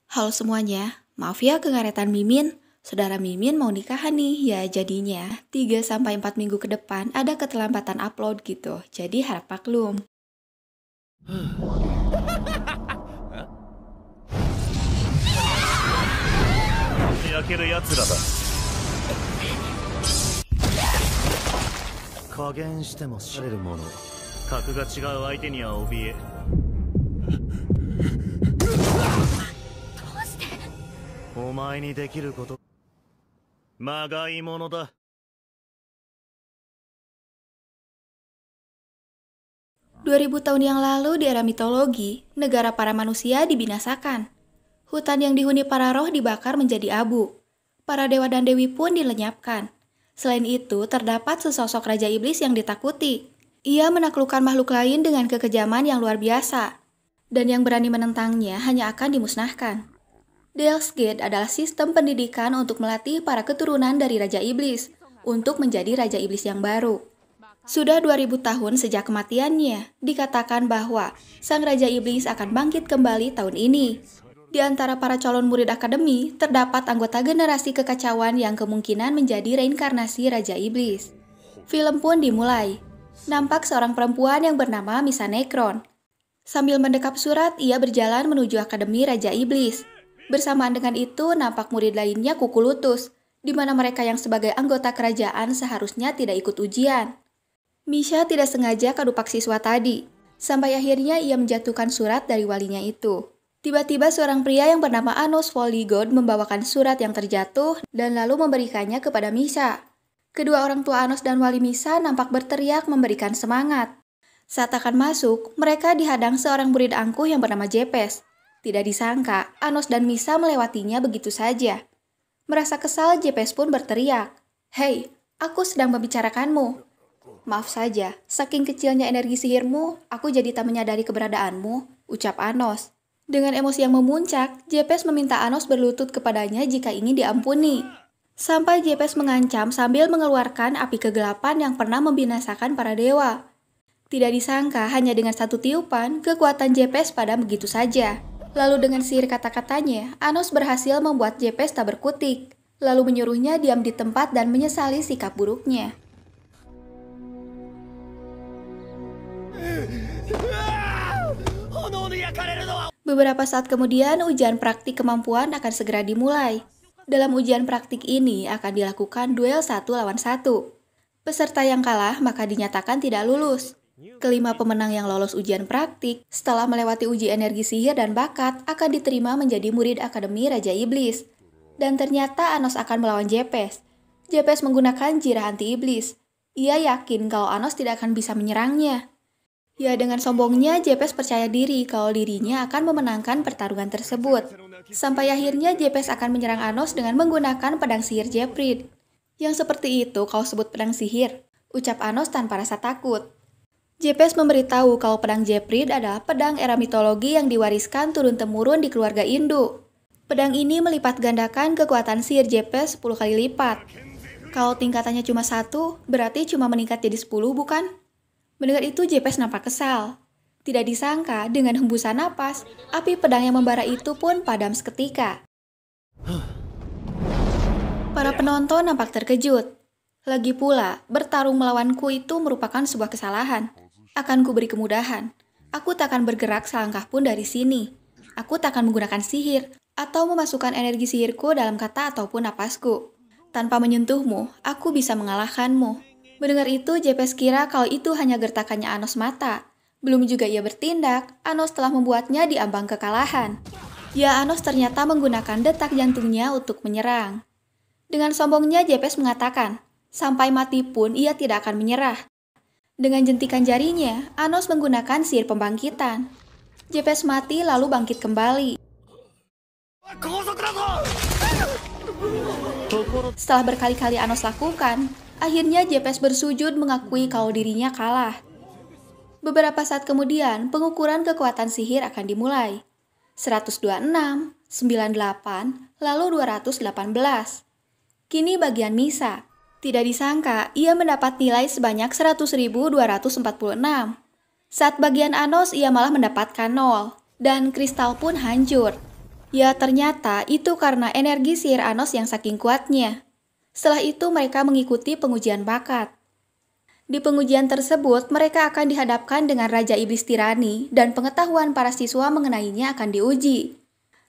Halo semuanya, maaf ya kengaretan Mimin. Saudara Mimin mau nikahan nih, ya jadinya 3 sampai 4 minggu ke depan ada keterlambatan upload gitu. Jadi harap maklum. 焼けるやつらだ。加減しても知れるもの。格が違う相手には怯え。どうして？お前にできること。まがいものだ。2000 tahun yang lalu di era mitologi, negara para manusia dibinasakan. Hutan yang dihuni para roh dibakar menjadi abu. Para dewa dan dewi pun dilenyapkan. Selain itu, terdapat sesosok Raja Iblis yang ditakuti. Ia menaklukkan makhluk lain dengan kekejaman yang luar biasa. Dan yang berani menentangnya hanya akan dimusnahkan. Devil's Gate adalah sistem pendidikan untuk melatih para keturunan dari Raja Iblis untuk menjadi Raja Iblis yang baru. Sudah 2000 tahun sejak kematiannya, dikatakan bahwa Sang Raja Iblis akan bangkit kembali tahun ini. Di antara para calon murid akademi, terdapat anggota generasi kekacauan yang kemungkinan menjadi reinkarnasi Raja Iblis. Film pun dimulai. Nampak seorang perempuan yang bernama Misa Necron. Sambil mendekap surat, ia berjalan menuju Akademi Raja Iblis. Bersamaan dengan itu, nampak murid lainnya kuku lutus, di mana mereka yang sebagai anggota kerajaan seharusnya tidak ikut ujian. Misha tidak sengaja kadupak siswa tadi, sampai akhirnya ia menjatuhkan surat dari walinya itu. Tiba-tiba seorang pria yang bernama Anos Volligod membawakan surat yang terjatuh dan lalu memberikannya kepada Misha. Kedua orang tua Anos dan wali Misha nampak berteriak memberikan semangat. Saat akan masuk, mereka dihadang seorang murid angkuh yang bernama Jepes. Tidak disangka, Anos dan Misha melewatinya begitu saja. Merasa kesal, Jepes pun berteriak, "Hei, aku sedang membicarakanmu. Maaf saja, saking kecilnya energi sihirmu, aku jadi tak menyadari keberadaanmu," ucap Anos. Dengan emosi yang memuncak, Jepes meminta Anos berlutut kepadanya jika ingin diampuni. Sampai Jepes mengancam sambil mengeluarkan api kegelapan yang pernah membinasakan para dewa. Tidak disangka, hanya dengan satu tiupan, kekuatan Jepes padam begitu saja. Lalu dengan sihir kata-katanya, Anos berhasil membuat Jepes tak berkutik. Lalu menyuruhnya diam di tempat dan menyesali sikap buruknya. Beberapa saat kemudian, ujian praktik kemampuan akan segera dimulai. Dalam ujian praktik ini akan dilakukan duel 1 lawan 1. Peserta yang kalah maka dinyatakan tidak lulus. Kelima pemenang yang lolos ujian praktik setelah melewati uji energi sihir dan bakat akan diterima menjadi murid Akademi Raja Iblis. Dan ternyata Anos akan melawan Jepes. Jepes menggunakan jirah anti-iblis. Ia yakin kalau Anos tidak akan bisa menyerangnya. Ya, dengan sombongnya, Jepes percaya diri kalau dirinya akan memenangkan pertarungan tersebut. Sampai akhirnya Jepes akan menyerang Anos dengan menggunakan pedang sihir Jeprid. Yang seperti itu kau sebut pedang sihir, ucap Anos tanpa rasa takut. Jepes memberitahu kalau pedang Jeprid adalah pedang era mitologi yang diwariskan turun-temurun di keluarga Induk. Pedang ini melipat gandakan kekuatan sihir Jepes 10 kali lipat. Kalau tingkatannya cuma 1, berarti cuma meningkat jadi 10, bukan? Mendengar itu, Jepes nampak kesal. Tidak disangka, dengan hembusan napas, api pedang yang membara itu pun padam seketika. Para penonton nampak terkejut. Lagi pula, bertarung melawanku itu merupakan sebuah kesalahan. Akan kuberi kemudahan. Aku tak akan bergerak selangkah pun dari sini. Aku tak akan menggunakan sihir, atau memasukkan energi sihirku dalam kata ataupun napasku. Tanpa menyentuhmu, aku bisa mengalahkanmu. Mendengar itu, Jepes kira kalau itu hanya gertakannya Anos mata. Belum juga ia bertindak, Anos telah membuatnya di ambang kekalahan. Ya, Anos ternyata menggunakan detak jantungnya untuk menyerang. Dengan sombongnya, Jepes mengatakan, sampai mati pun ia tidak akan menyerah. Dengan jentikan jarinya, Anos menggunakan sihir pembangkitan. Jepes mati lalu bangkit kembali. Setelah berkali-kali Anos lakukan, akhirnya Jepes bersujud mengakui kalau dirinya kalah. Beberapa saat kemudian, pengukuran kekuatan sihir akan dimulai. 126, 98, lalu 218. Kini bagian Misha. Tidak disangka, ia mendapat nilai sebanyak 100.246. Saat bagian Anos, ia malah mendapatkan 0, dan kristal pun hancur. Ya ternyata itu karena energi sihir Anos yang saking kuatnya. Setelah itu mereka mengikuti pengujian bakat. Di pengujian tersebut, mereka akan dihadapkan dengan Raja Iblis Tirani dan pengetahuan para siswa mengenainya akan diuji.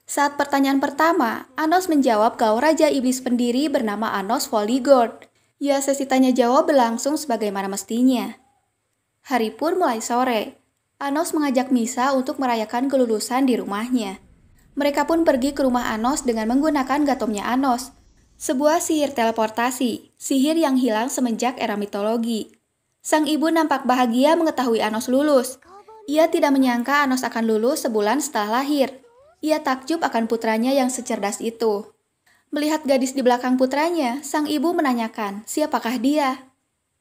Saat pertanyaan pertama, Anos menjawab kalau Raja Iblis pendiri bernama Anos Voligord. Ya, sesi tanya jawab berlangsung sebagaimana mestinya. Hari pun mulai sore. Anos mengajak Misa untuk merayakan kelulusan di rumahnya. Mereka pun pergi ke rumah Anos dengan menggunakan gatomnya Anos, sebuah sihir teleportasi, sihir yang hilang semenjak era mitologi. Sang ibu nampak bahagia mengetahui Anos lulus. Ia tidak menyangka Anos akan lulus sebulan setelah lahir. Ia takjub akan putranya yang secerdas itu. Melihat gadis di belakang putranya, sang ibu menanyakan, siapakah dia?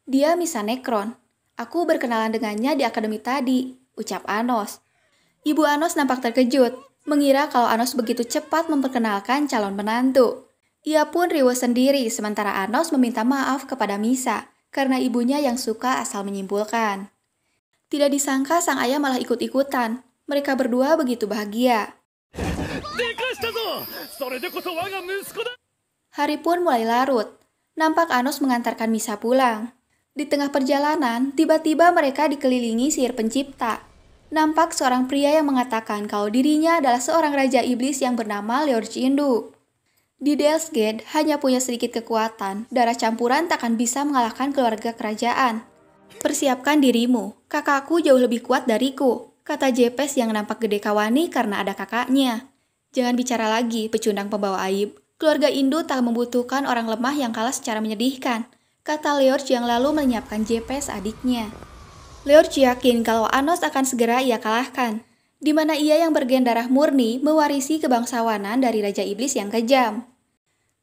Dia Misa Nekron. Aku berkenalan dengannya di akademi tadi, ucap Anos. Ibu Anos nampak terkejut, mengira kalau Anos begitu cepat memperkenalkan calon menantu. Ia pun riweuh sendiri sementara Anos meminta maaf kepada Misa karena ibunya yang suka asal menyimpulkan. Tidak disangka sang ayah malah ikut-ikutan. Mereka berdua begitu bahagia. Hari pun mulai larut. Nampak Anos mengantarkan Misa pulang. Di tengah perjalanan, tiba-tiba mereka dikelilingi sihir pencipta. Nampak seorang pria yang mengatakan kalau dirinya adalah seorang raja iblis yang bernama Lord Chindu. Di Dells Gate hanya punya sedikit kekuatan, darah campuran takkan bisa mengalahkan keluarga kerajaan. Persiapkan dirimu, kakakku jauh lebih kuat dariku, kata Jepes yang nampak gede kawani karena ada kakaknya. Jangan bicara lagi, pecundang pembawa aib. Keluarga Indu tak membutuhkan orang lemah yang kalah secara menyedihkan, kata Leorch yang lalu menyiapkan Jepes adiknya. Leorch yakin kalau Anos akan segera ia kalahkan, di mana ia yang bergen darah murni mewarisi kebangsawanan dari Raja Iblis yang kejam.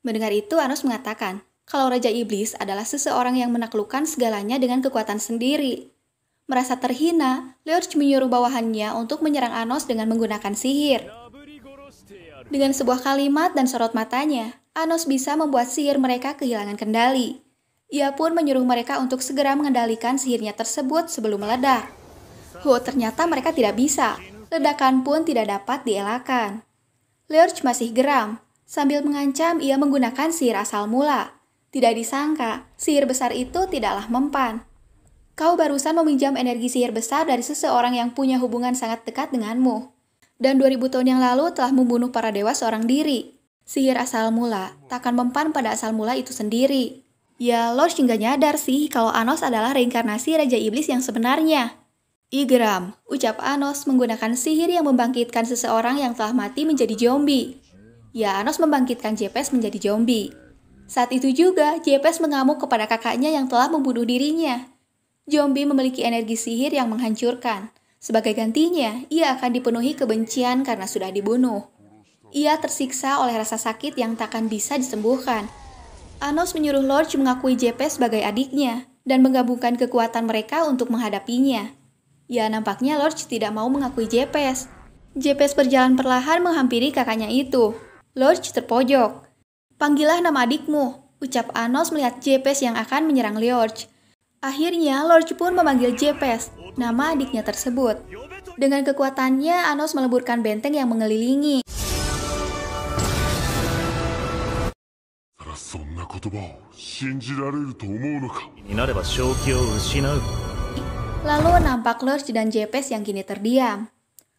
Mendengar itu, Anos mengatakan kalau Raja Iblis adalah seseorang yang menaklukkan segalanya dengan kekuatan sendiri. Merasa terhina, Leorch menyuruh bawahannya untuk menyerang Anos dengan menggunakan sihir. Dengan sebuah kalimat dan sorot matanya, Anos bisa membuat sihir mereka kehilangan kendali. Ia pun menyuruh mereka untuk segera mengendalikan sihirnya tersebut sebelum meledak. Ternyata mereka tidak bisa. Ledakan pun tidak dapat dielakkan. Leorch masih geram. Sambil mengancam, ia menggunakan sihir asal mula. Tidak disangka, sihir besar itu tidaklah mempan. Kau barusan meminjam energi sihir besar dari seseorang yang punya hubungan sangat dekat denganmu. Dan 2000 tahun yang lalu telah membunuh para dewa seorang diri. Sihir asal mula takkan mempan pada asal mula itu sendiri. Ya, Lorch nggak nyadar sih kalau Anos adalah reinkarnasi Raja Iblis yang sebenarnya. Igram, ucap Anos menggunakan sihir yang membangkitkan seseorang yang telah mati menjadi zombie. Ya, Anos membangkitkan Jepes menjadi zombie. Saat itu juga, Jepes mengamuk kepada kakaknya yang telah membunuh dirinya. Zombie memiliki energi sihir yang menghancurkan. Sebagai gantinya, ia akan dipenuhi kebencian karena sudah dibunuh. Ia tersiksa oleh rasa sakit yang takkan bisa disembuhkan. Anos menyuruh Lorch mengakui Jepes sebagai adiknya dan menggabungkan kekuatan mereka untuk menghadapinya. Ya, nampaknya Lorch tidak mau mengakui Jepes. Jepes berjalan perlahan menghampiri kakaknya itu. Lorch terpojok. Panggillah nama adikmu, ucap Anos melihat Jepes yang akan menyerang Lorch. Akhirnya, Lorch pun memanggil Jepes, nama adiknya tersebut. Dengan kekuatannya, Anos meleburkan benteng yang mengelilingi. Lalu nampak Lorch dan Jepes yang kini terdiam.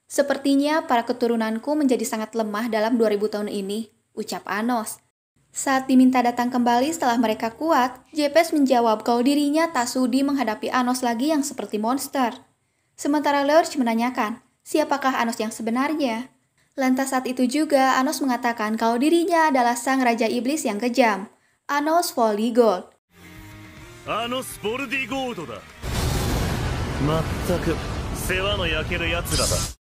Sepertinya para keturunanku menjadi sangat lemah dalam 2000 tahun ini, ucap Anos. Saat diminta datang kembali setelah mereka kuat, Jepes menjawab kalau dirinya tak sudi menghadapi Anos lagi yang seperti monster. Sementara Lorch menanyakan, siapakah Anos yang sebenarnya? Lantas saat itu juga Anos mengatakan kalau dirinya adalah sang Raja Iblis yang kejam, Anos Voligord. Anos Voligord da. まったく世話の焼ける奴らだ。